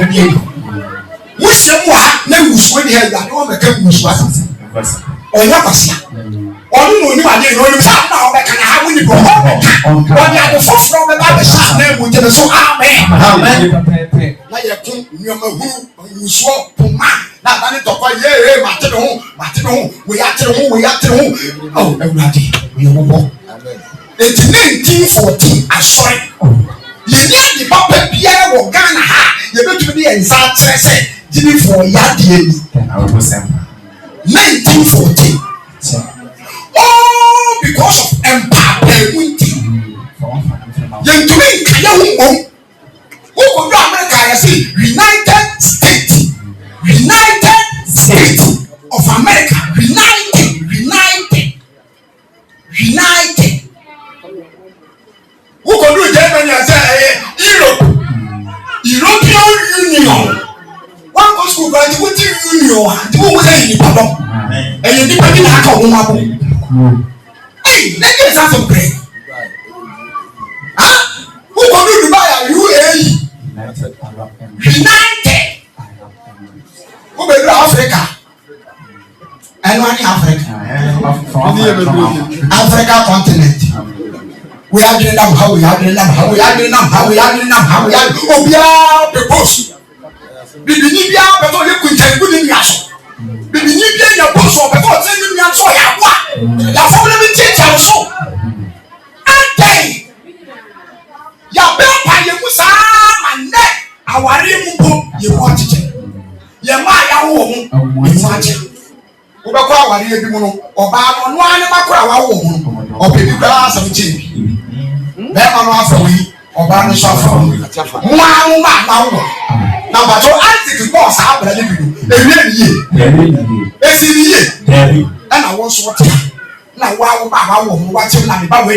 no dey wushemu ha na wusuo ni ha ya no make wusuo asase onya kwasia onu no ni wade no ni sa na obeka na ha woni bo oni ade foforo be ba be sa na mu je so amen na ye kun nyoma huru wusuo poma na ba ni tokwa ye mate no we ya tere ho oh ewurade we wo bo amen 1914 asori ye ni papa bia wo Ghana ha ye betu bi enza tere se jini for ya de ni 1914 oh because of empowerment ye tumi kaya humbo who go to America you see United States of America united who go to Germany and say European Union one go school but what union do we say in pardon and you depend on how come hey let me say something who go to Dubai UAE United who be Africa and one Africa continent we are doing them how we are doing obia the boss bibini bia beto ye kunje gudi ni aso bibini bia ya boss o beto tell me aso ya kwa ya for me teacher so ante ya be pa ye musa mane aware mu bo ye mo acheche ye ma ya wo ho ye mo ache wo be kwa aware ye bi mu no oba no ane makora wa wo ho obebi kwa asam chi be ma no afa wi oba no so afa mo ma wo na ba so antique boss abra ni bidu ewie ni esi ni ye na wo so na wa wo ba wa wo mo wa che na me ba we